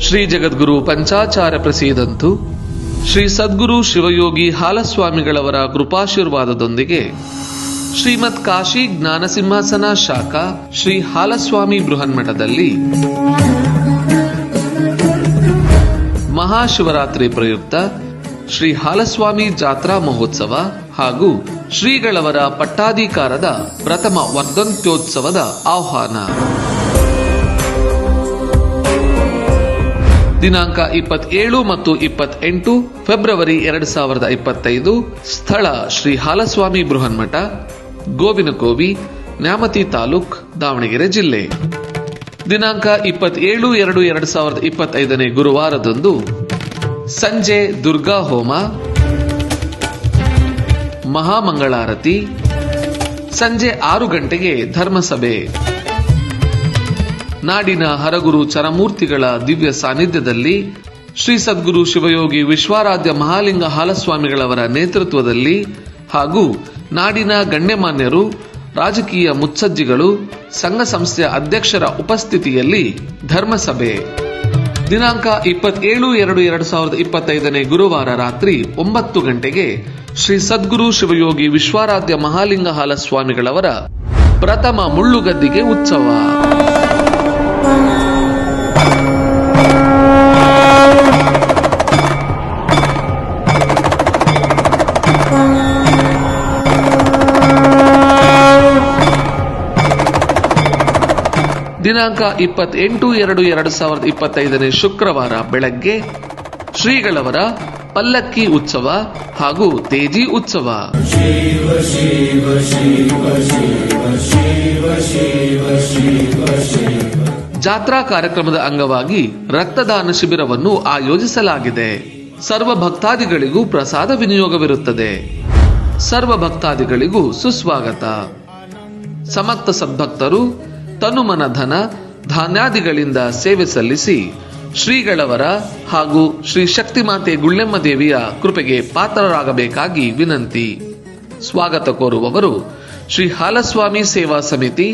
ಶ್ರೀ ಜಗದ್ಗುರು ಪಂಚಾಚಾರ್ಯ ಪ್ರಸೀದಂತು. ಶ್ರೀ ಸದ್ಗುರು ಶಿವಯೋಗಿ ಹಾಲಸ್ವಾಮಿಗಳವರ ಕೃಪಾಶೀರ್ವಾದದೊಂದಿಗೆ ಶ್ರೀಮತ್ ಕಾಶಿ ಜ್ಞಾನಸಿಂಹಾಸನ ಶಾಖಾ ಶ್ರೀ ಹಾಲಸ್ವಾಮಿ ಬೃಹನ್ಮಠದಲ್ಲಿ ಮಹಾಶಿವರಾತ್ರಿ ಪ್ರಯುಕ್ತ ಶ್ರೀ ಹಾಲಸ್ವಾಮಿ ಜಾತ್ರಾ ಮಹೋತ್ಸವ ಹಾಗೂ ಶ್ರೀಗಳವರ ಪಟ್ಟಾಧಿಕಾರದ ಪ್ರಥಮ ವರ್ಧಂತ್ಯೋತ್ಸವದ ಆಹ್ವಾನ. ದಿನಾಂಕ 27 ಮತ್ತು 28 ಫೆಬ್ರವರಿ 2025. ಸ್ಥಳ ಶ್ರೀ ಹಾಲಸ್ವಾಮಿ ಬೃಹನ್ಮಠ, ಗೋವಿನಕೋವಿ, ನ್ಯಾಮತಿ ತಾಲೂಕ್, ದಾವಣಗೆರೆ ಜಿಲ್ಲೆ. ದಿನಾಂಕ 27/2/2025 ಗುರುವಾರದಂದು ಸಂಜೆ ದುರ್ಗಾ ಹೋಮ, ಮಹಾಮಂಗಳಾರತಿ, ಸಂಜೆ 6 ಗಂಟೆಗೆ ಧರ್ಮಸಭೆ. ನಾಡಿನ ಹರಗುರು ಚರಮೂರ್ತಿಗಳ ದಿವ್ಯ ಸಾನ್ನಿಧ್ಯದಲ್ಲಿ ಶ್ರೀ ಸದ್ಗುರು ಶಿವಯೋಗಿ ವಿಶ್ವಾರಾಧ್ಯ ಮಹಾಲಿಂಗ ಹಾಲಸ್ವಾಮಿಗಳವರ ನೇತೃತ್ವದಲ್ಲಿ ಹಾಗೂ ನಾಡಿನ ಗಣ್ಯಮಾನ್ಯರು, ರಾಜಕೀಯ ಮುತ್ಸಜ್ಜಿಗಳು, ಸಂಘ ಸಂಸ್ಥೆಯ ಅಧ್ಯಕ್ಷರ ಉಪಸ್ಥಿತಿಯಲ್ಲಿ ಧರ್ಮಸಭೆ. ದಿನಾಂಕ 27/2/2025 ಗುರುವಾರ ರಾತ್ರಿ 9 ಗಂಟೆಗೆ ಶ್ರೀ ಸದ್ಗುರು ಶಿವಯೋಗಿ ವಿಶ್ವಾರಾಧ್ಯ ಮಹಾಲಿಂಗ ಹಾಲಸ್ವಾಮಿಗಳವರ ಪ್ರಥಮ ಮುಳ್ಳುಗದ್ದಿಗೆ ಉತ್ಸವ. ದಿನಾಂಕ 28/2/2025 ಶುಕ್ರವಾರ ಬೆಳಗ್ಗೆ ಶ್ರೀಗಳವರ ಪಲ್ಲಕ್ಕಿ ಉತ್ಸವ ಹಾಗೂ ತೇಜಿ ಉತ್ಸವ. ಜಾತ್ರಾ ಕಾರ್ಯಕ್ರಮದ ಅಂಗವಾಗಿ ರಕ್ತದಾನ ಶಿಬಿರವನ್ನು ಆಯೋಜಿಸಲಾಗಿದೆ. ಸರ್ವ ಭಕ್ತಾದಿಗಳಿಗೂ ಪ್ರಸಾದ ವಿನಿಯೋಗವಿರುತ್ತದೆ. ಸರ್ವ ಭಕ್ತಾದಿಗಳಿಗೂ ಸುಸ್ವಾಗತ. ಸಮರ್ಥ ಸದ್ಭಕ್ತರು ತನುಮನ ಧನ ಧಾನ್ಯಾದಿಗಳಿಂದ ಸೇವೆ ಸಲ್ಲಿಸಿ ಶ್ರೀಗಳವರ ಹಾಗೂ ಶ್ರೀ ಶಕ್ತಿಮಾತೆ ಗುಳ್ಳೆಮ್ಮ ದೇವಿಯ ಕೃಪೆಗೆ ಪಾತ್ರರಾಗಬೇಕಾಗಿ ವಿನಂತಿ. ಸ್ವಾಗತ ಕೋರುವವರು ಶ್ರೀ ಹಾಲಸ್ವಾಮಿ ಸೇವಾ ಸಮಿತಿ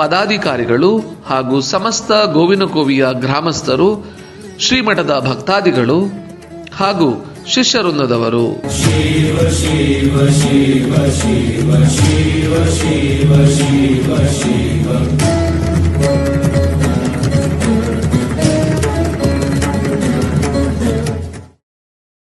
ಪದಾಧಿಕಾರಿಗಳು ಹಾಗೂ ಸಮಸ್ತ ಗೋವಿನಕೋವಿಯ ಗ್ರಾಮಸ್ಥರು, ಶ್ರೀಮಠದ ಭಕ್ತಾದಿಗಳು ಹಾಗೂ ಶಿಷ್ಯವೃಂದದವರು. ಶಿವ ಶಿವ ಶಿವ ಶಿವ ಶಿವ ಶಿವ ಶಿವ ಶಿವ ಶಿವ